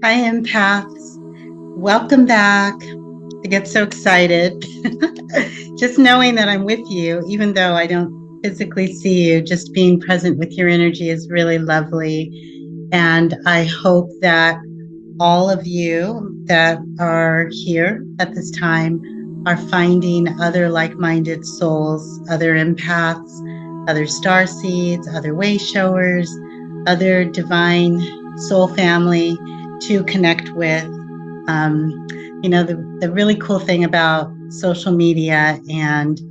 Hi, Empaths. Welcome back. I get so excited. Just knowing that I'm with you, even though I don't physically see you, just being present with your energy is really lovely. And I hope that all of you that are here at this time are finding other like minded souls, other empaths, other star seeds, other way showers, other divine soul family to connect with. Um, the really cool thing about social media and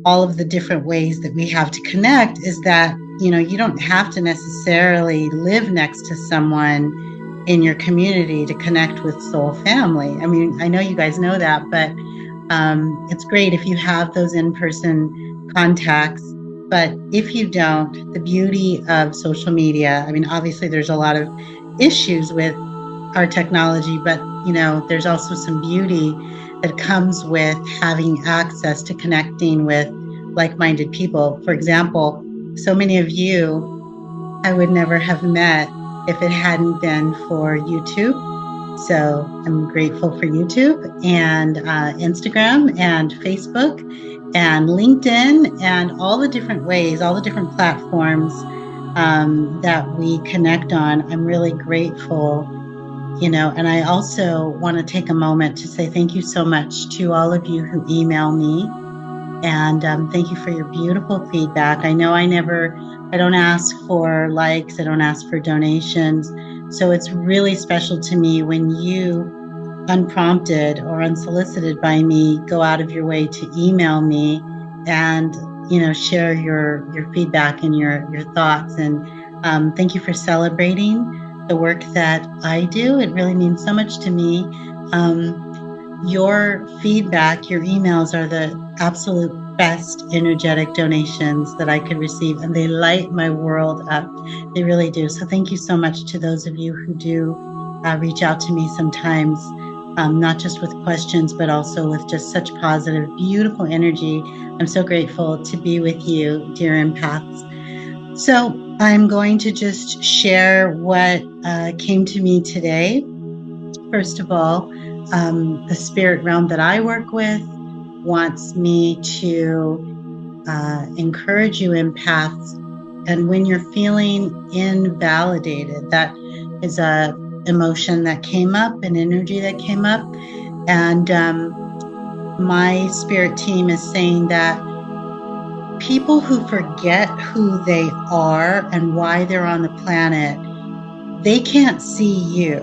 all of the different ways that we have to connect is that, you don't have to necessarily live next to someone in your community to connect with soul family. I mean, I know you guys know that, but it's great if you have those in-person contacts. But if you don't, the beauty of social media, I mean, obviously there's a lot of issues with our technology, but there's also some beauty that comes with having access to connecting with like-minded people. For example, so many of you I would never have met if it hadn't been for YouTube. So I'm grateful for YouTube and Instagram and Facebook and LinkedIn and all the different ways, all the different platforms that we connect on. I'm really grateful, and I also want to take a moment to say thank you so much to all of you who email me. And thank you for your beautiful feedback. I know I don't ask for likes, I don't ask for donations. So it's really special to me when you, unprompted or unsolicited by me, go out of your way to email me and, share your feedback and your thoughts. And thank you for celebrating the work that I do. It really means so much to me. Your feedback, your emails are the absolute best energetic donations that I could receive, and they light my world up. They really do. So thank you so much to those of you who do reach out to me sometimes, not just with questions, but also with just such positive, beautiful energy. I'm so grateful to be with you, dear empaths. So I'm going to just share what came to me today. First of all, the spirit realm that I work with wants me to encourage you, empaths. And when you're feeling invalidated, that is a emotion that came up, an energy that came up. And my spirit team is saying that people who forget who they are and why they're on the planet, they can't see you.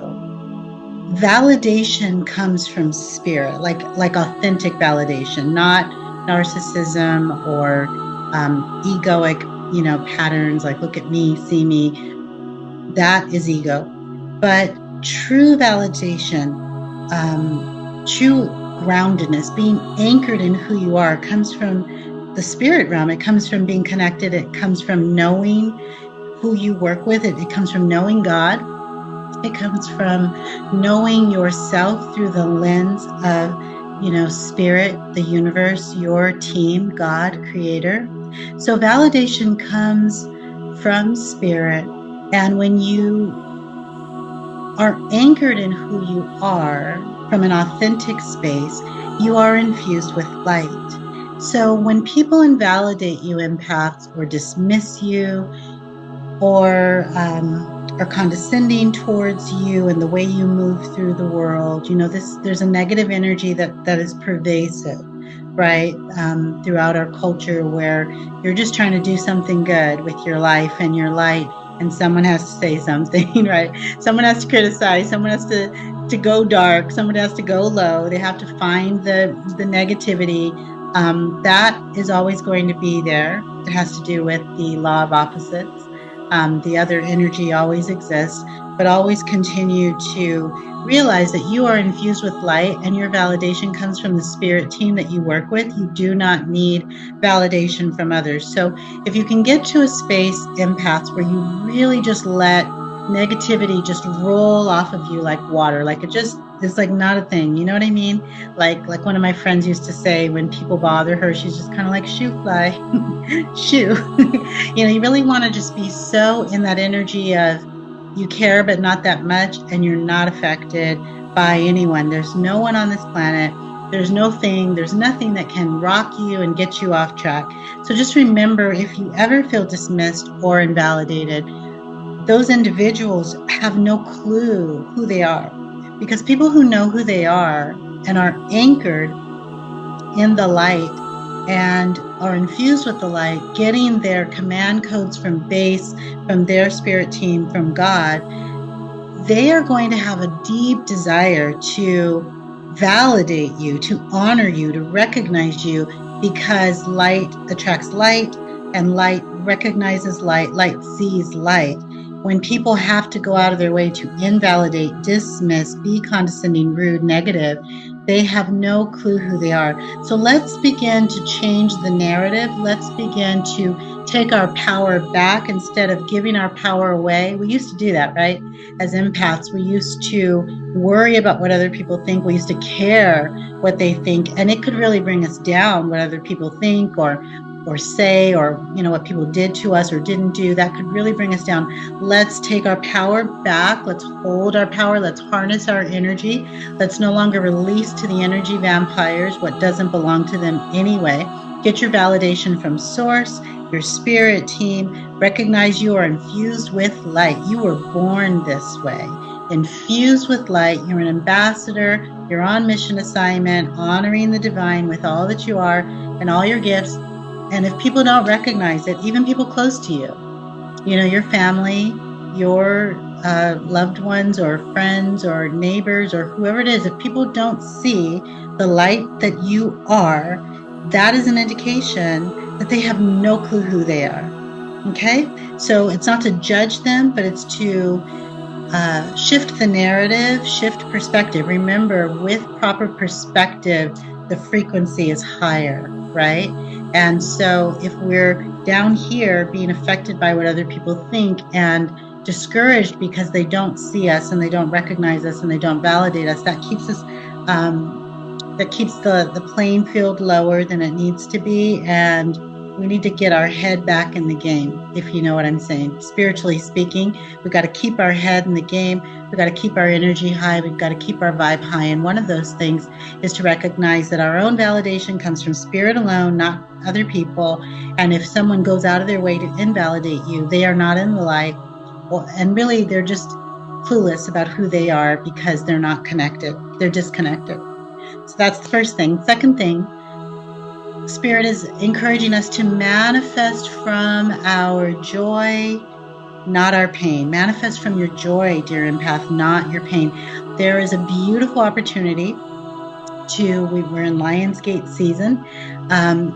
Validation comes from spirit, like authentic validation, not narcissism or egoic, patterns like look at me, see me. That is ego. But true validation, true groundedness, being anchored in who you are, comes from the spirit realm. It comes from being connected. It comes from knowing who you work with. It comes from knowing God. It comes from knowing yourself through the lens of, spirit, the universe, your team, God, creator. So validation comes from spirit. And when you are anchored in who you are from an authentic space, you are infused with light. So when people invalidate you, empaths, or dismiss you, or are condescending towards you and the way you move through the world, there's a negative energy that is pervasive, right? Throughout our culture, where you're just trying to do something good with your life and your light, and someone has to say something, right? Someone has to criticize, someone has to go dark, someone has to go low. They have to find the negativity. That is always going to be there. It has to do with the law of opposites. The other energy always exists, but always continue to realize that you are infused with light and your validation comes from the spirit team that you work with. You do not need validation from others. So if you can get to a space, empaths, where you really just let negativity just roll off of you like water, like it's like not a thing. You know what I mean? Like one of my friends used to say, when people bother her, she's just kind of like shoo fly, shoo. You really want to just be so in that energy of You care, but not that much, and you're not affected by anyone. There's no one on this planet. There's no thing, there's nothing that can rock you and get you off track. So just remember, if you ever feel dismissed or invalidated, those individuals have no clue who they are. Because people who know who they are and are anchored in the light and are infused with the light, getting their command codes from base, from their spirit team, from God, they are going to have a deep desire to validate you, to honor you, to recognize you, because light attracts light and light recognizes light, light sees light. When people have to go out of their way to invalidate, dismiss, be condescending, rude, negative, they have no clue who they are. So let's begin to change the narrative. Let's begin to take our power back instead of giving our power away. We used to do that, right? As empaths, we used to worry about what other people think. We used to care what they think, and it could really bring us down, what other people think or say, or what people did to us or didn't do. That could really bring us down. Let's take our power back. Let's hold our power. Let's harness our energy. Let's no longer release to the energy vampires what doesn't belong to them anyway. Get your validation from source, your spirit team. Recognize you are infused with light. You were born this way, infused with light. You're an ambassador. You're on mission assignment, honoring the divine with all that you are and all your gifts. And if people don't recognize it, even people close to you, your family, your loved ones or friends or neighbors or whoever it is, if people don't see the light that you are, that is an indication that they have no clue who they are. Okay? So it's not to judge them, but it's to shift the narrative, shift perspective. Remember, with proper perspective, the frequency is higher, right? And so if we're down here being affected by what other people think and discouraged because they don't see us and they don't recognize us and they don't validate us, that keeps us that keeps the playing field lower than it needs to be. And we need to get our head back in the game, if you know what I'm saying. Spiritually speaking, we've got to keep our head in the game. We've got to keep our energy high. We've got to keep our vibe high. And one of those things is to recognize that our own validation comes from spirit alone, not other people. And if someone goes out of their way to invalidate you, they are not in the light. Well, and really, they're just clueless about who they are because they're not connected. They're disconnected. So that's the first thing. Second thing, Spirit is encouraging us to manifest from our joy, not our pain. Manifest from your joy, dear empath, not your pain. There is a beautiful opportunity we're in Lionsgate season.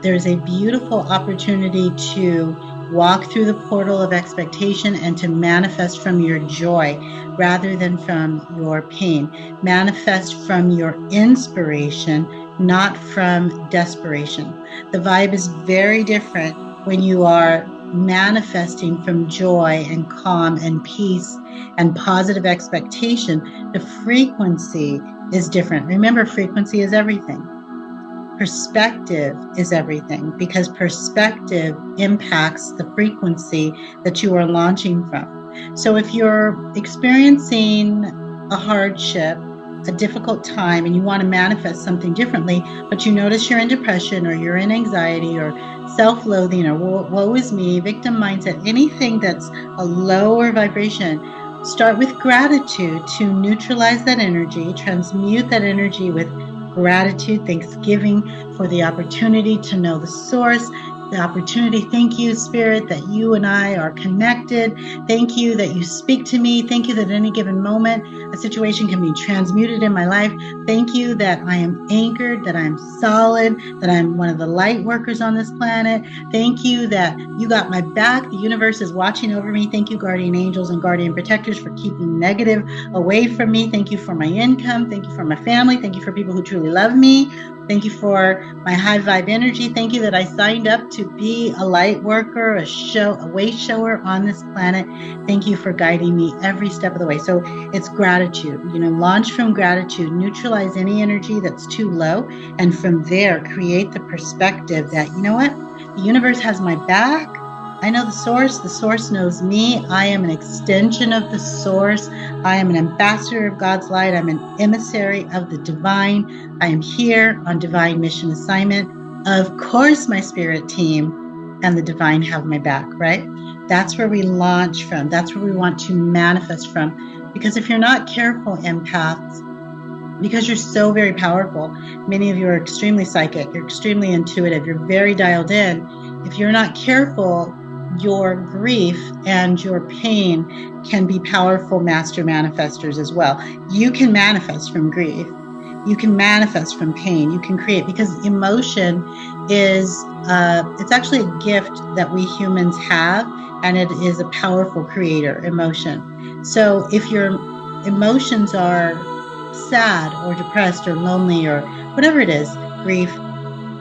There's a beautiful opportunity to walk through the portal of expectation and to manifest from your joy rather than from your pain. Manifest from your inspiration, not from desperation. The vibe is very different when you are manifesting from joy and calm and peace and positive expectation. The frequency is different. Remember, frequency is everything. Perspective is everything, because perspective impacts the frequency that you are launching from. So if you're experiencing a hardship, a difficult time, and you want to manifest something differently, but you notice you're in depression or you're in anxiety or self-loathing or woe is me, victim mindset, anything that's a lower vibration, start with gratitude to neutralize that energy, transmute that energy with gratitude, thanksgiving for the opportunity to know the source, the opportunity. Thank you, Spirit, that you and I are connected. Thank you that you speak to me. Thank you that at any given moment, a situation can be transmuted in my life. Thank you that I am anchored, that I'm solid, that I'm one of the light workers on this planet. Thank you that you got my back. The universe is watching over me. Thank you, guardian angels and guardian protectors, for keeping negative away from me. Thank you for my income. Thank you for my family. Thank you for people who truly love me. Thank you for my high vibe energy. Thank you that I signed up to be a light worker, a way shower on this planet. Thank you for guiding me every step of the way. So it's gratitude, launch from gratitude, neutralize any energy that's too low. And from there, create the perspective that, you know what? The universe has my back. I know the source knows me. I am an extension of the source. I am an ambassador of God's light. I'm an emissary of the divine. I am here on divine mission assignment. Of course, my spirit team and the divine have my back, right? That's where we launch from. That's where we want to manifest from. Because if you're not careful, empaths, because you're so very powerful, many of you are extremely psychic, you're extremely intuitive, you're very dialed in. If you're not careful, your grief and your pain can be powerful master manifestors as well. You can manifest from grief. You can manifest from pain. You can create, because emotion is, it's actually a gift that we humans have, and it is a powerful creator, emotion. So if your emotions are sad or depressed or lonely or whatever it is, grief,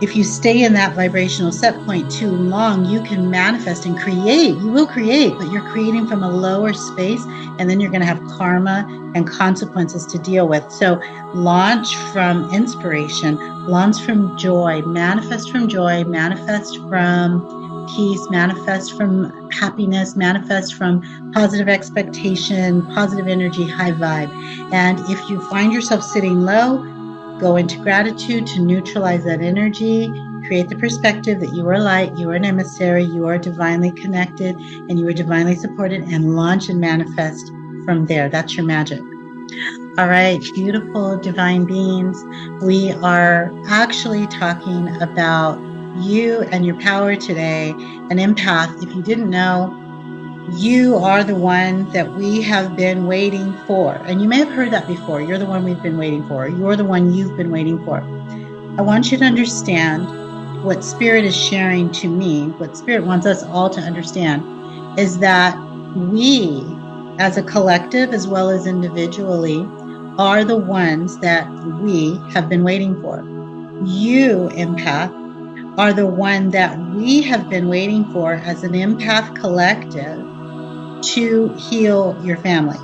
if you stay in that vibrational set point too long, you can manifest and create. You will create, but you're creating from a lower space, and then you're going to have karma and consequences to deal with. So launch from inspiration, launch from joy, manifest from peace, manifest from happiness, manifest from positive expectation, positive energy, high vibe. And if you find yourself sitting low, go into gratitude to neutralize that energy, create the perspective that you are light, you are an emissary, you are divinely connected, and you are divinely supported, and launch and manifest from there. That's your magic. All right, beautiful divine beings. We are actually talking about you and your power today. An empath, if you didn't know, you are the one that we have been waiting for. And you may have heard that before. You're the one we've been waiting for. You're the one you've been waiting for. I want you to understand what Spirit is sharing to me, what Spirit wants us all to understand, is that we, as a collective as well as individually, are the ones that we have been waiting for. You, empath, are the one that we have been waiting for as an empath collective to heal your family,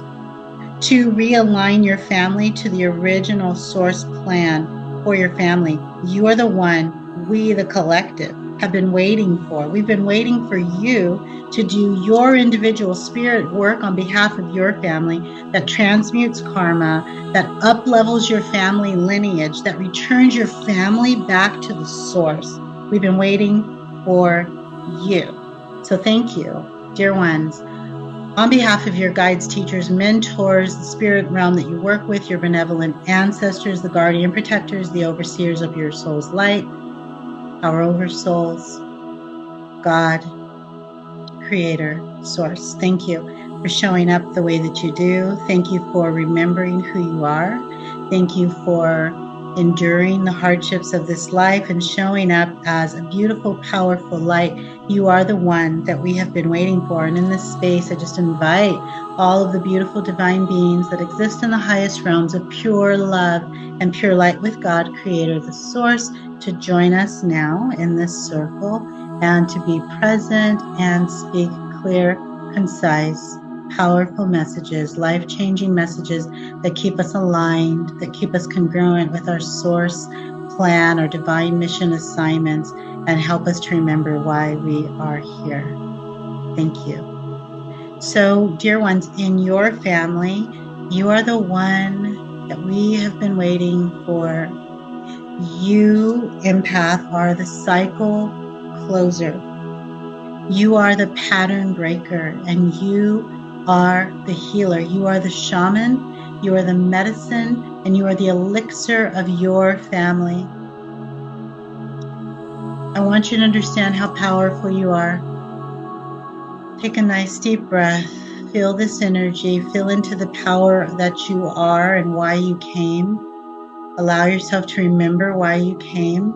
to realign your family to the original source plan for your family. You are the one we, the collective, have been waiting for. We've been waiting for you to do your individual spirit work on behalf of your family that transmutes karma, that up-levels your family lineage, that returns your family back to the source. We've been waiting for you. So thank you, dear ones. On behalf of your guides, teachers, mentors, the spirit realm that you work with, your benevolent ancestors, the guardian protectors, the overseers of your soul's light, our oversouls, God, Creator, Source, thank you for showing up the way that you do. Thank you for remembering who you are. Thank you for enduring the hardships of this life and showing up as a beautiful, powerful light. You are the one that we have been waiting for. And in this space, I just invite all of the beautiful divine beings that exist in the highest realms of pure love and pure light with God, Creator, the Source, to join us now in this circle and to be present and speak clear, concise, powerful messages, life-changing messages that keep us aligned, that keep us congruent with our source plan, our divine mission assignments, and help us to remember why we are here. Thank you. So, dear ones, in your family, you are the one that we have been waiting for. You, empath, are the cycle closer. You are the pattern breaker, and you are the healer. You are the shaman, you are the medicine, and you are the elixir of your family. I want you to understand how powerful you are. Take a nice deep breath. Feel this energy. Feel into the power that you are and why you came. Allow yourself to remember why you came.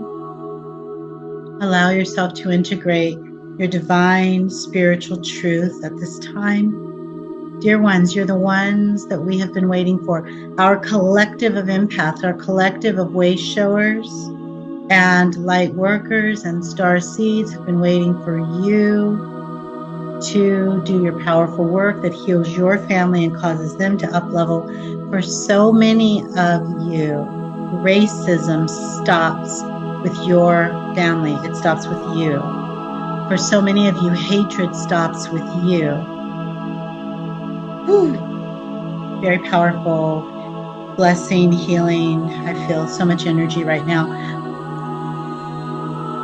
Allow yourself to integrate your divine spiritual truth at this time. Dear ones, you're the ones that we have been waiting for. Our collective of empaths, our collective of way showers and light workers and star seeds have been waiting for you to do your powerful work that heals your family and causes them to up-level. For so many of you, racism stops with your family. It stops with you. For so many of you, hatred stops with you. Whew. Very powerful, blessing, healing. I feel so much energy right now.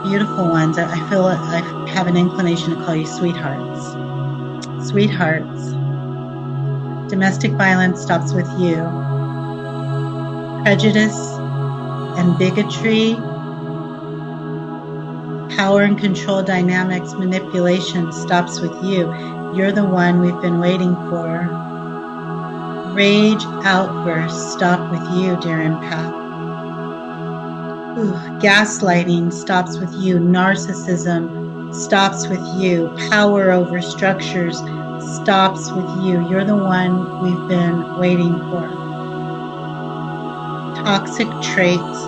Beautiful ones. I feel I have an inclination to call you sweethearts. Sweethearts. Domestic violence stops with you. Prejudice and bigotry, power and control dynamics, manipulation stops with you. You're the one we've been waiting for. Rage outbursts stop with you, dear empath. Gaslighting stops with you. Narcissism stops with you. Power over structures stops with you. You're the one we've been waiting for. Toxic traits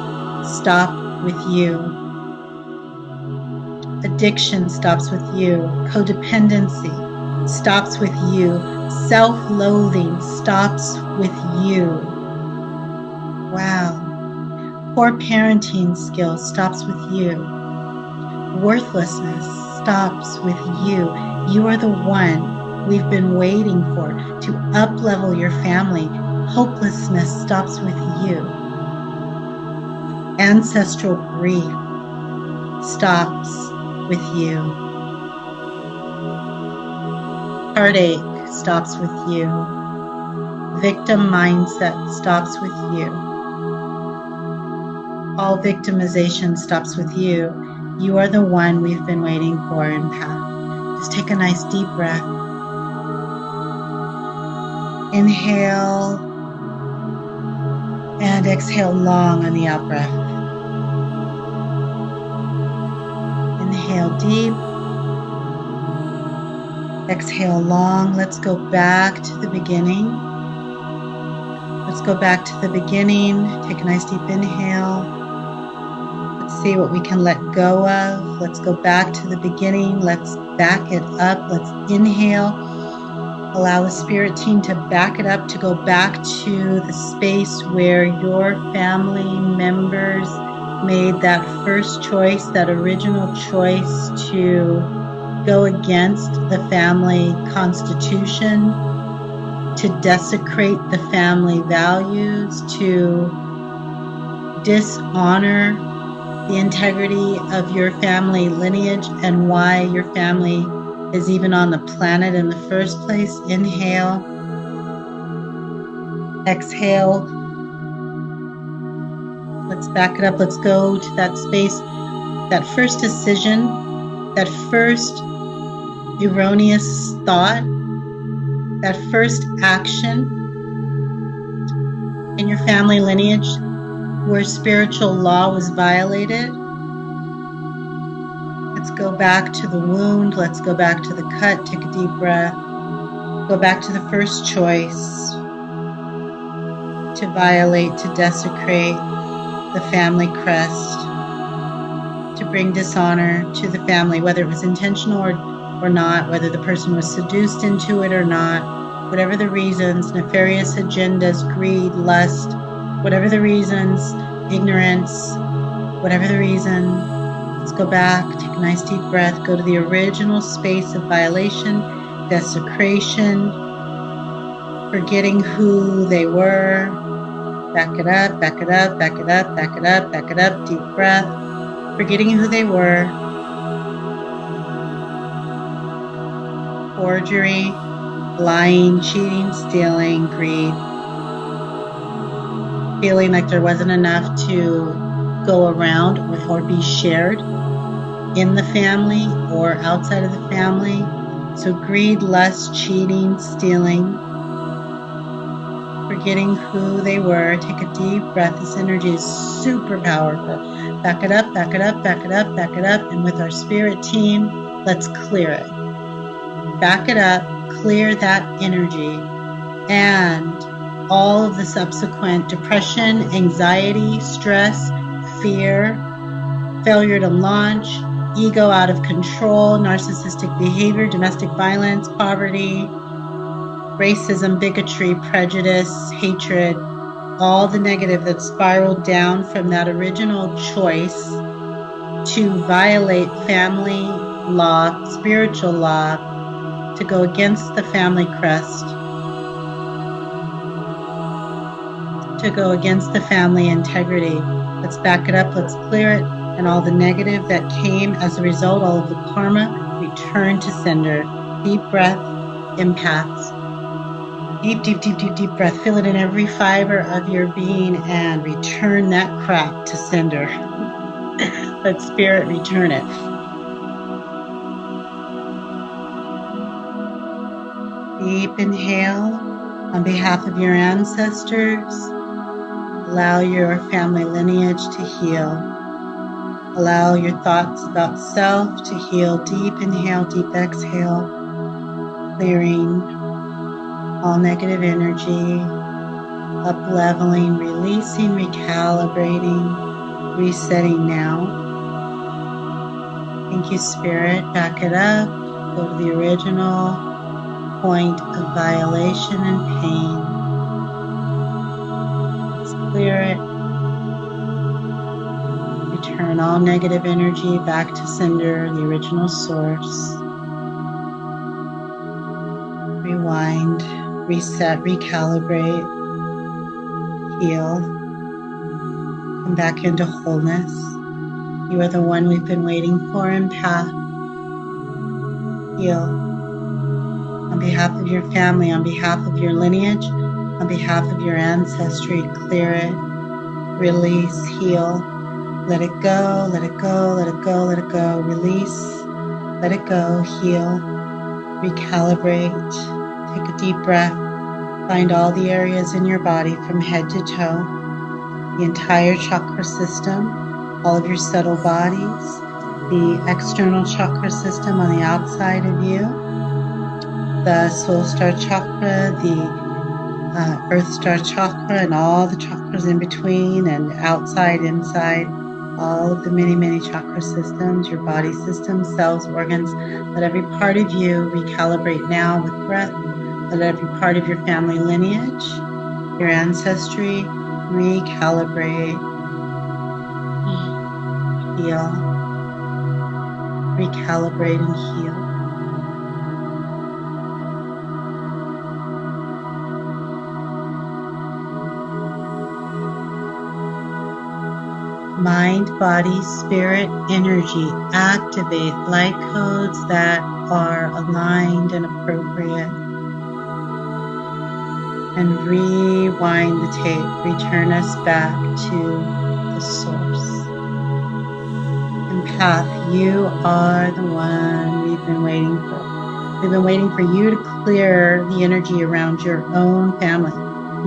stop with you. Addiction stops with you. Codependency stops with you. Self-loathing stops with you. Wow. Poor parenting skills stops with you. Worthlessness stops with you. You are the one we've been waiting for to up-level your family. Hopelessness stops with you. Ancestral grief stops with you. Heartache stops with you. Victim mindset stops with you. All victimization stops with you. You are the one we've been waiting for, empath. Just take a nice deep breath. Inhale and exhale long on the out breath. Inhale deep. Exhale long. Let's go back to the beginning. Let's go back to the beginning. Take a nice deep inhale. Let's see what we can let go of. Let's go back to the beginning. Let's back it up. Let's inhale. Allow the spirit team to back it up, to go back to the space where your family members made that first choice, that original choice to go against the family constitution, to desecrate the family values, to dishonor the integrity of your family lineage and why your family is even on the planet in the first place. Inhale. Exhale. Let's back it up. Let's go to that space, that first decision, that first erroneous thought, that first action in your family lineage where spiritual law was violated. Let's go back to the wound. Let's go back to the cut. Take a deep breath. Go back to the first choice to violate, to desecrate the family crest, to bring dishonor to the family, whether it was intentional or not, whether the person was seduced into it or not, whatever the reasons, nefarious agendas, greed, lust, whatever the reasons, ignorance, whatever the reason. Let's go back, take a nice deep breath, go to the original space of violation, desecration, forgetting who they were. Back it up, back it up, back it up, back it up, back it up, deep breath, forgetting who they were. Forgery, lying, cheating, stealing, greed, feeling like there wasn't enough to go around or be shared in the family or outside of the family. So greed, lust, cheating, stealing, forgetting who they were. Take a deep breath. This energy is super powerful. Back it up, back it up, back it up, back it up. And with our spirit team, let's clear it. Back it up, clear that energy, and all of the subsequent depression, anxiety, stress, fear, failure to launch, ego out of control, narcissistic behavior, domestic violence, poverty, racism, bigotry, prejudice, hatred, all the negative that spiraled down from that original choice to violate family law, spiritual law, to go against the family crest, to go against the family integrity. Let's back it up, let's clear it, and all the negative that came as a result, all of the karma, return to sender. Deep breath, empaths. Deep, deep, deep, deep, deep breath. Feel it in every fiber of your being and return that crap to sender. Let spirit return it. Deep inhale on behalf of your ancestors. Allow your family lineage to heal. Allow your thoughts about self to heal. Deep inhale, deep exhale. Clearing all negative energy. Up leveling, releasing, recalibrating, resetting now. Thank you, Spirit. Back it up. Go to the original point of violation and pain. Let's clear it. Return all negative energy back to sender, the original source. Rewind, reset, recalibrate, heal. Come back into wholeness. You are the one we've been waiting for, Empath. Heal. On behalf of your family, on behalf of your lineage, on behalf of your ancestry, clear it, release, heal. Let it go, let it go, let it go, let it go. Release, let it go, heal, recalibrate. Take a deep breath. Find all the areas in your body from head to toe, the entire chakra system, all of your subtle bodies, the external chakra system on the outside of you, the soul star chakra, the earth star chakra, and all the chakras in between and outside, inside, all of the many, many chakra systems, your body systems, cells, organs. Let every part of you recalibrate now with breath. Let every part of your family lineage, your ancestry, recalibrate. Heal, recalibrate and heal. Mind, body, spirit, energy, activate light codes that are aligned and appropriate. And rewind the tape, return us back to the source. Empath, you are the one we've been waiting for. We've been waiting for you to clear the energy around your own family,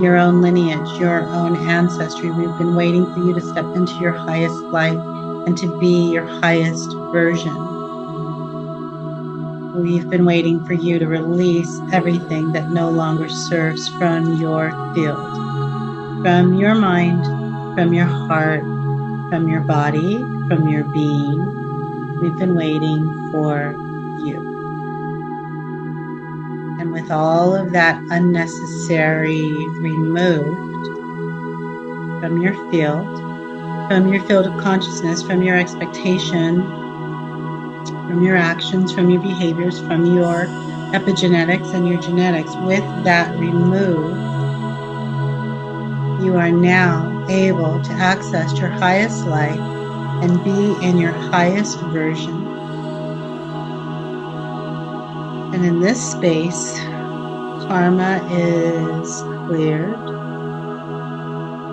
your own lineage, your own ancestry. We've been waiting for you to step into your highest light and to be your highest version. We've been waiting for you to release everything that no longer serves from your field, from your mind, from your heart, from your body, from your being. We've been waiting for you. And with all of that unnecessary removed from your field of consciousness, from your expectation, from your actions, from your behaviors, from your epigenetics and your genetics, with that removed, you are now able to access your highest light and be in your highest version. And in this space, karma is cleared.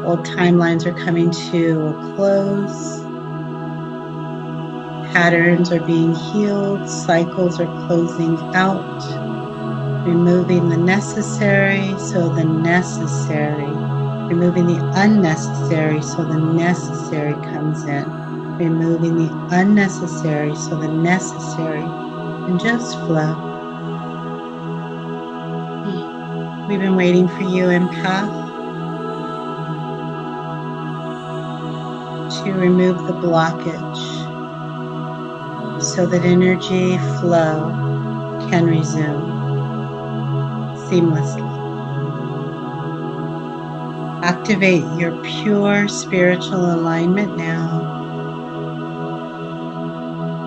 Old timelines are coming to a close. Patterns are being healed. Cycles are closing out. Removing the necessary so the necessary. Removing the unnecessary so the necessary comes in. Removing the unnecessary so the necessary can just flow. We've been waiting for you, Empath, to remove the blockage so that energy flow can resume seamlessly. Activate your pure spiritual alignment now.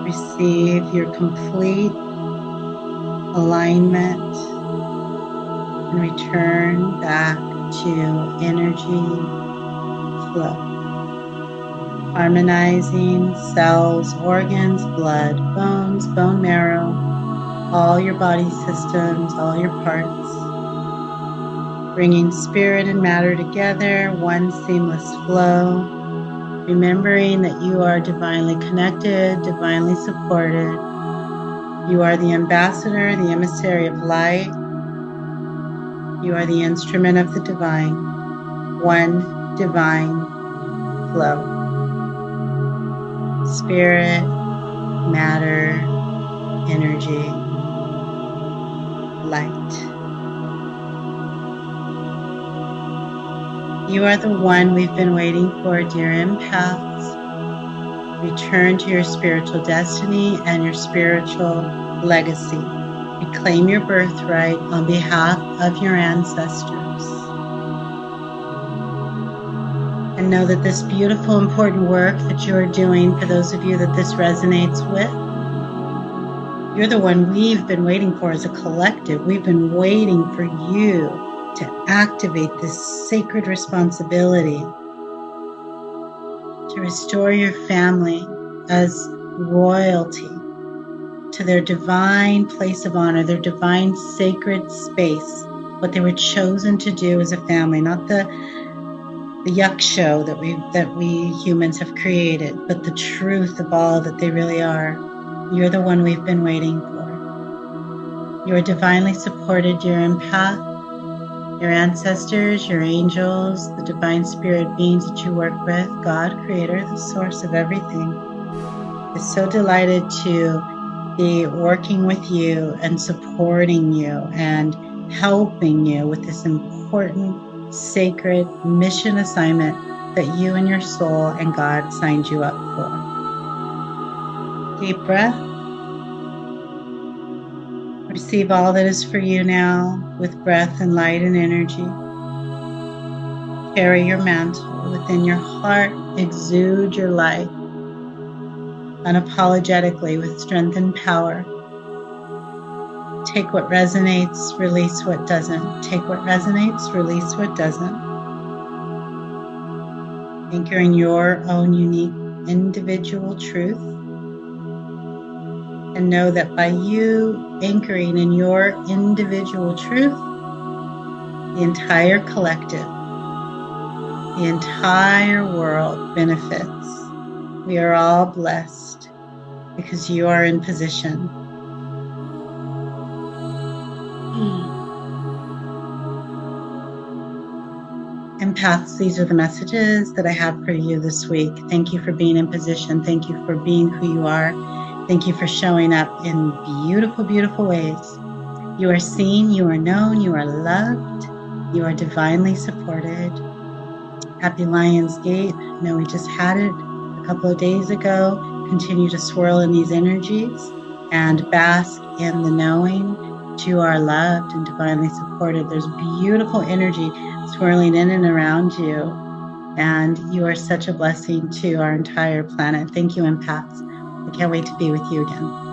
receive your complete alignment and return back to energy flow. Harmonizing cells, organs, blood, bones, bone marrow, all your body systems, all your parts. Bringing spirit and matter together, one seamless flow. Remembering that you are divinely connected, divinely supported. You are the ambassador, the emissary of light. You are the instrument of the divine. One divine flow. Spirit, matter, energy, light. You are the one we've been waiting for, dear empaths. Return to your spiritual destiny and your spiritual legacy. Reclaim your birthright on behalf of your ancestors. And know that this beautiful, important work that you are doing, for those of you that this resonates with, you're the one we've been waiting for as a collective. We've been waiting for you to activate this sacred responsibility to restore your family as royalty to their divine place of honor, their divine sacred space, what they were chosen to do as a family, not the yuck show that we humans have created, but the truth of all that they really are. You're the one we've been waiting for. You are divinely supported, dear empath. Your ancestors, your angels, the divine spirit beings that you work with, God, creator, the source of everything, is so delighted to be working with you and supporting you and helping you with this important, sacred mission assignment that you and your soul and God signed you up for. Deep breath. Receive all that is for you now with breath and light and energy. Carry your mantle within your heart. Exude your light unapologetically with strength and power. Take what resonates, release what doesn't. Take what resonates, release what doesn't. Anchoring your own unique individual truth. And know that by you anchoring in your individual truth, the entire collective, the entire world benefits. We are all blessed because you are in position. Empaths, these are the messages that I have for you this week. Thank you for being in position. Thank you for being who you are. Thank you for showing up in beautiful, beautiful ways. You are seen, you are known, you are loved, you are divinely supported. Happy Lion's Gate. I know we just had it a couple of days ago. Continue to swirl in these energies and bask in the knowing that you are loved and divinely supported. There's beautiful energy swirling in and around you, and you are such a blessing to our entire planet. Thank you, empaths. I can't wait to be with you again.